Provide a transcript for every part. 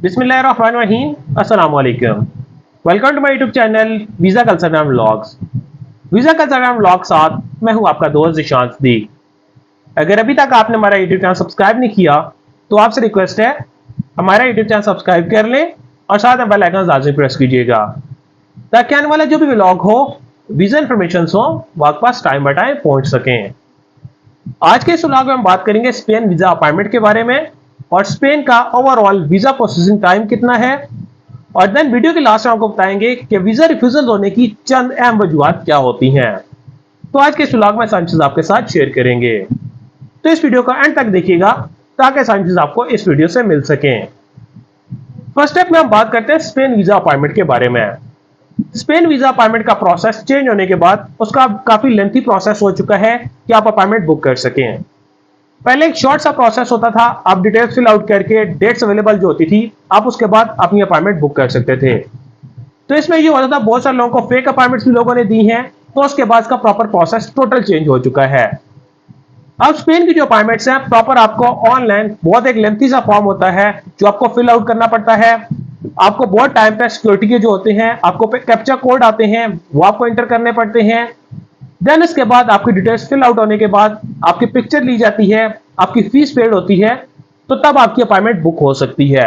बिस्मिल्लाहिर्रहमानिर्रहीम अस्सलाम वालेकुम। Welcome to my YouTube channel visa culture and vlogs. Visa culture and vlog साथ मैं हूं आपका दोस्त ज़िशान सदीक। अगर अभी तक आपने हमारा यूट्यूब चैनल सब्सक्राइब नहीं किया तो आपसे रिक्वेस्ट है हमारा यूट्यूब चैनल सब्सक्राइब कर लें और साथ में बेल आइकन लाजमी प्रेस कीजिएगा ताकि आने वाला जो भी व्लॉग हो, वीज़ा इन्फॉर्मेशन हो, वो आपके पास टाइम बाय टाइम पहुंच सकें। आज के इस व्लॉग में हम बात करेंगे स्पेन वीज़ा अपॉइंटमेंट के बारे में और स्पेन का ओवरऑल वीज़ा प्रोसेसिंग टाइम कितना है, और देन वीडियो के लास्ट में आपको बताएंगे कि वीज़ा रिफ्यूजल होने की चंद अहम वजूहत क्या होती हैं। तो आज के इस व्लॉग में सारी चीज़ आपके साथ शेयर करेंगे, तो इस वीडियो का एंड तक देखिएगा ताकि सारी चीज़ आपको इस वीडियो से मिल सकें। फर्स्ट स्टेप में हम बात करते हैं स्पेन वीज़ा अपॉइंटमेंट के बारे में। स्पेन वीज़ा अपॉइंटमेंट का प्रोसेस चेंज होने के बाद उसका काफ़ी लेंथी प्रोसेस हो चुका है कि आप अपॉइंटमेंट बुक कर सकें। पहले एक शॉर्ट सा प्रोसेस होता था, आप डिटेल्स फिल आउट करके डेट्स अवेलेबल जो होती थी आप उसके बाद अपनी अपॉइंटमेंट बुक कर सकते थे। तो इसमें ये होता था बहुत सारे लोगों को फेक अपॉइंटमेंट्स भी लोगों ने दी हैं, तो उसके बाद इसका प्रॉपर प्रोसेस टोटल चेंज हो चुका है। अब स्पेन की जो अपॉइंटमेंट्स हैं प्रॉपर आपको ऑनलाइन बहुत एक लेंथी सा फॉर्म होता है जो आपको फिल आउट करना पड़ता है। आपको बहुत टाइम तक सिक्योरिटी के जो होते हैं आपको कैप्चा कोड आते हैं वो आपको एंटर करने पड़ते हैं। देन इसके बाद आपकी डिटेल्स फिल आउट होने के बाद आपकी पिक्चर ली जाती है, आपकी फीस पेड होती है, तो तब आपकी अपॉइंटमेंट बुक हो सकती है।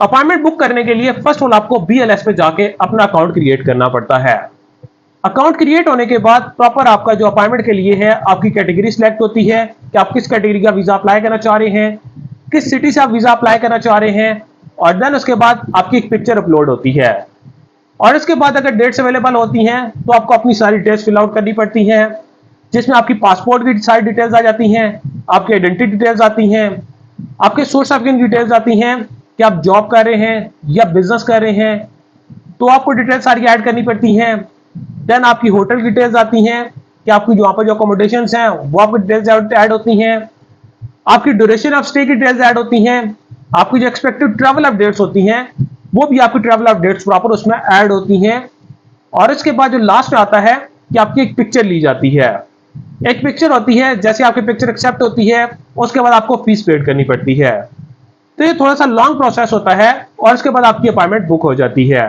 अपॉइंटमेंट बुक करने के लिए फर्स्ट ऑफ ऑल आपको BLS पे जाके अपना अकाउंट क्रिएट करना पड़ता है। अकाउंट क्रिएट होने के बाद प्रॉपर आपका जो अपॉइंटमेंट के लिए है आपकी कैटेगरी सिलेक्ट होती है कि आप किस कैटेगरी का वीजा अप्लाई करना चाह रहे हैं, किस सिटी से आप वीजा अप्लाई करना चाह रहे हैं, और देन उसके बाद आपकी एक पिक्चर अपलोड होती है। और इसके बाद अगर डेट्स अवेलेबल होती हैं तो आपको अपनी सारी डिटेल्स फिल आउट करनी पड़ती हैं, जिसमें आपकी पासपोर्ट की सारी डिटेल्स आ जाती हैं, आपकी आइडेंटिटी डिटेल्स आती हैं, आपके सोर्स ऑफ इनकम डिटेल्स आती हैं कि आप जॉब कर रहे हैं या बिजनेस कर रहे हैं, तो आपको डिटेल्स सारी ऐड करनी पड़ती हैं। देन आपकी होटल डिटेल्स आती हैं कि आपकी वहां पर जो अकोमोडेशन हैं वो आपकी डिटेल्स ऐड होती हैं, आपकी ड्यूरेशन ऑफ स्टे की डिटेल्स ऐड होती हैं, आपकी जो एक्सपेक्टेड ट्रैवल अपडेट्स होती हैं वो भी आपकी ट्रैवल अपडेट्स प्रॉपर उसमें ऐड होती हैं। और इसके बाद जो लास्ट में आता है कि आपकी एक पिक्चर ली जाती है। एक पिक्चर होती है, जैसे आपकी पिक्चर एक्सेप्ट होती है उसके बाद आपको फीस पेड करनी पड़ती है। तो ये थोड़ा सा लॉन्ग प्रोसेस होता है और इसके बाद आपकी अपॉइंटमेंट बुक हो जाती है।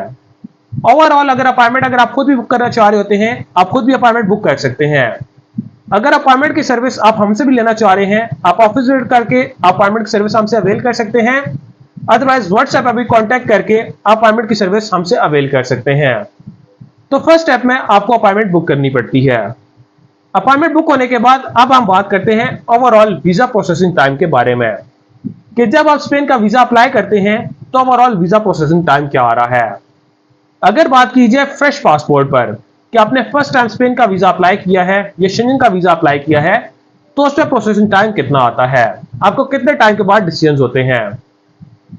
ओवरऑल अगर आप खुद भी बुक करना चाह रहे होते हैं आप खुद भी अपॉइंटमेंट बुक कर सकते हैं। अगर अपॉइंटमेंट की सर्विस आप हमसे भी लेना चाह रहे हैं आप ऑफिस विजिट करके अपॉइंटमेंट की सर्विस हमसे अवेल कर सकते हैं, अदरवाइज व्हाट्सएप पर भी कांटेक्ट करके अपॉइंटमेंट की सर्विस हमसे अवेल कर सकते हैं। तो फर्स्ट स्टेप में आपको अपॉइंटमेंट बुक करनी पड़ती है। अपॉइंटमेंट बुक होने के बाद अब हम बात करते हैं ओवरऑल वीजा प्रोसेसिंग टाइम के बारे में कि जब आप स्पेन का वीजा अप्लाई करते हैं तो ओवरऑल वीजा प्रोसेसिंग टाइम क्या आ रहा है। अगर बात की जाए फ्रेश पासपोर्ट पर कि आपने फर्स्ट टाइम स्पेन का वीजा अप्लाई किया है या शेंगन का वीजा अप्लाई किया है, तो उस पर प्रोसेसिंग टाइम कितना आता है, आपको कितने टाइम के बाद डिसीजन होते हैं।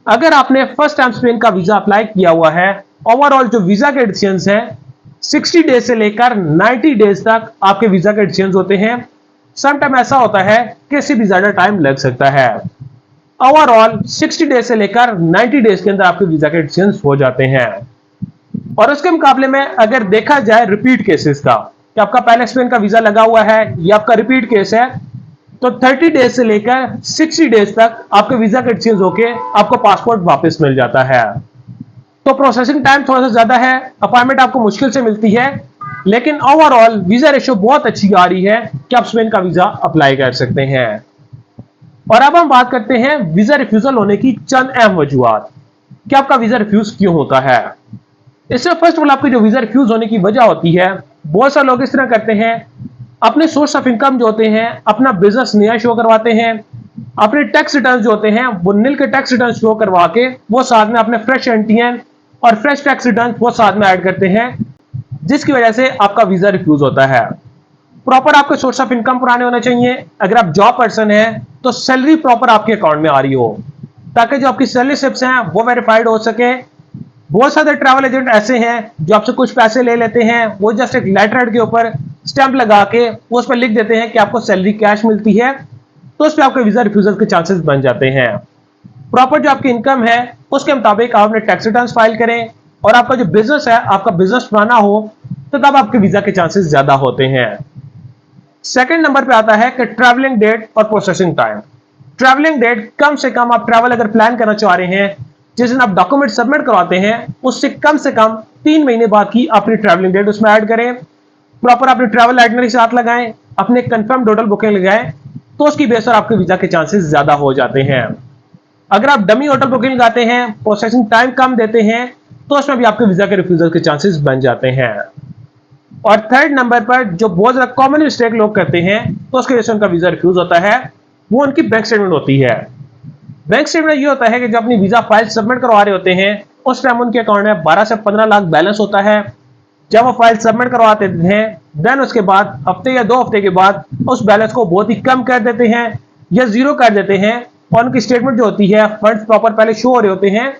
अगर आपने फर्स्ट टाइम स्पेन का वीजा अप्लाई किया हुआ है, ओवरऑल जो वीजा के डिसीजन हैं 60 डेज से लेकर 90 डेज तक आपके वीजा के डिसीजन होते हैं। सम टाइम ऐसा होता है कि इससे भी ज्यादा टाइम लग सकता है। ओवरऑल 60 डेज से लेकर 90 डेज के अंदर आपके वीजा के डिसीजन हो जाते हैं। और उसके मुकाबले में अगर देखा जाए रिपीट केसेस का कि आपका पहले स्पेन का वीजा लगा हुआ है या आपका रिपीट केस है, तो 30 डेज से लेकर 60 डेज तक आपके वीजा के एक्सचेंज होके आपको पासपोर्ट वापस मिल जाता है। तो प्रोसेसिंग टाइम थोड़ा सा ज्यादा है, अपॉइंटमेंट आपको मुश्किल से मिलती है, लेकिन ओवरऑल वीजा रेशियो बहुत अच्छी आ रही है कि आप स्पेन का वीजा अप्लाई कर सकते हैं। और अब हम बात करते हैं वीजा रिफ्यूजल होने की चंद अहम वजूहत कि आपका वीजा रिफ्यूज क्यों होता है। इससे फर्स्ट ऑफ ऑल आपकी जो वीजा रिफ्यूज होने की वजह होती है, बहुत सारे लोग इस तरह करते हैं, अपने सोर्स ऑफ इनकम जो होते हैं अपना बिजनेस नया शो करवाते हैं, अपने टैक्स रिटर्न जो होते हैं वो नील के टैक्स रिटर्न शो करवा के वो साथ में अपने फ्रेश एनटीएन और फ्रेश टैक्स रिटर्न वो साथ में ऐड करते हैं, जिसकी वजह से आपका वीजा रिफ्यूज होता है। प्रॉपर आपके सोर्स ऑफ इनकम पुराने होने चाहिए। अगर आप जॉब पर्सन है तो सैलरी प्रॉपर आपके अकाउंट में आ रही हो ताकि जो आपकी सैलरी स्लिप्स हैं वो वेरीफाइड हो सके। बहुत सारे ट्रैवल एजेंट ऐसे हैं जो आपसे कुछ पैसे ले लेते हैं, वो जस्ट एक लेटर हेड के ऊपर स्टैंप लगा के वो उस पर लिख देते हैं कि आपको सैलरी कैश मिलती है, तो उस पर आपके वीजा रिफ्यूजल के चांसेस बन जाते हैं। प्रॉपर जो आपकी इनकम है उसके मुताबिक आप अपने टैक्स रिटर्न फाइल करें, और आपका जो बिजनेस है आपका बिजनेस पुराना हो तो तब आपके वीजा के चांसेस ज्यादा होते हैं। सेकंड नंबर पे आता है कि ट्रैवलिंग डेट और प्रोसेसिंग टाइम। ट्रैवलिंग डेट, कम से कम आप ट्रैवल अगर प्लान करना चाह रहे हैं जिस दिन आप डॉक्यूमेंट सबमिट करवाते हैं उससे कम से कम 3 महीने बाद की अपनी ट्रैवलिंग डेट उसमें ऐड करें, प्रॉपर अपने ट्रैवल आइटनरी साथ लगाएं, अपने कंफर्म होटल बुकिंग लगाएं, तो उसकी बेस पर आपके वीजा के चांसेस ज्यादा हो जाते हैं। अगर आप डमी होटल बुकिंग लगाते हैं, प्रोसेसिंग टाइम कम देते हैं, तो उसमें भी आपके वीजा के रिफ्यूजल के चांसेस बन जाते हैं। और थर्ड नंबर पर जो बहुत ज्यादा कॉमन मिस्टेक लोग करते हैं तो उसकी वजह से उनका वीजा रिफ्यूज होता है, वो उनकी बैंक स्टेटमेंट होती है। बैंक स्टेटमेंट ये होता है कि जब अपनी वीजा फाइल सबमिट करवा रहे होते हैं उस टाइम उनके अकाउंट में 12 से 15 लाख बैलेंस होता है। जब वो फाइल सबमिट करवाते हैं देन उसके बाद हफ्ते या 2 हफ्ते के बाद उस बैलेंस को बहुत ही कम कर देते हैं या जीरो कर देते हैं, और उनकी स्टेटमेंट जो होती है फंड्स प्रॉपर पहले शो हो रहे होते हैं,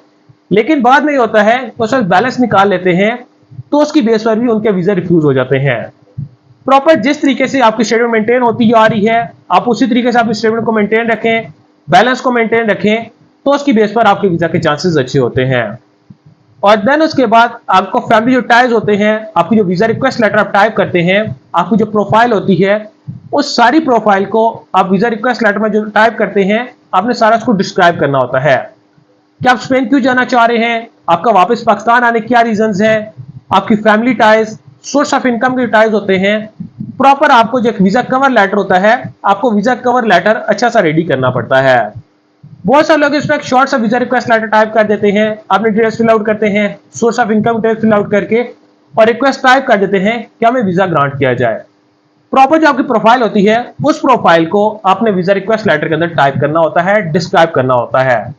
लेकिन बाद में ये होता है उस वक्त बैलेंस निकाल लेते हैं, तो उसकी बेस पर भी उनके वीजा रिफ्यूज हो जाते हैं। प्रॉपर जिस तरीके से आपकी स्टेटमेंट मेंटेन होती आ रही है आप उसी तरीके से आपकी स्टेटमेंट को मेंटेन रखें, बैलेंस को मेंटेन रखें, तो उसकी बेस पर आपके वीजा के चांसेस अच्छे होते हैं। और देन उसके बाद आपको फैमिली जो टाइज होते हैं, आपकी जो वीजा रिक्वेस्ट लेटर आप टाइप करते हैं, आपकी जो प्रोफाइल होती है उस सारी प्रोफाइल को आप वीजा रिक्वेस्ट लेटर में जो टाइप करते हैं आपने सारा उसको डिस्क्राइब करना होता है कि आप स्पेन क्यों जाना चाह रहे हैं, आपका वापस पाकिस्तान आने के क्या रीजंस हैं, आपकी family ties, source of income के टाइज होते हैं। प्रॉपर आपको जो वीजा कवर लेटर होता है, आपको वीजा कवर लेटर अच्छा सा रेडी करना पड़ता है। बहुत सारे लोग इसमें एक शॉर्ट सा वीजा रिक्वेस्ट लेटर टाइप कर देते हैं, अपने डिटेल्स फिल आउट करते हैं, source of income details fill out करके और रिक्वेस्ट टाइप कर देते हैं कि हमें वीजा ग्रांट किया जाए। प्रॉपर जो आपकी प्रोफाइल होती है उस प्रोफाइल को आपने वीजा रिक्वेस्ट लेटर के अंदर टाइप करना होता है, डिस्क्राइब करना होता है।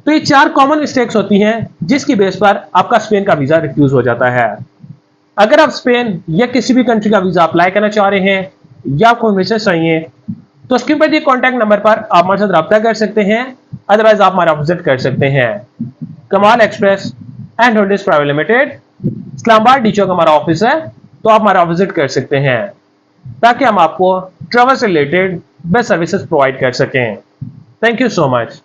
तो ये 4 कॉमन मिस्टेक्स होती हैं जिसकी बेस पर आपका स्पेन का वीजा रिफ्यूज हो जाता है। अगर आप स्पेन या किसी भी कंट्री का वीजा अप्लाई करना चाह रहे हैं या आपको मैसेज चाहिए तो स्क्रीन पर दिए कॉन्टैक्ट नंबर पर आप हमारे साथ रब्ता कर सकते हैं, अदरवाइज आप हमारा विजिट कर सकते हैं। Kamal express and holdings private limited, Islamabad D Chowk का हमारा ऑफिस है, तो आप हमारा विजिट कर सकते हैं ताकि हम आपको ट्रैवल से रिलेटेड बेस्ट सर्विसेज प्रोवाइड कर सकें। Thank you so much.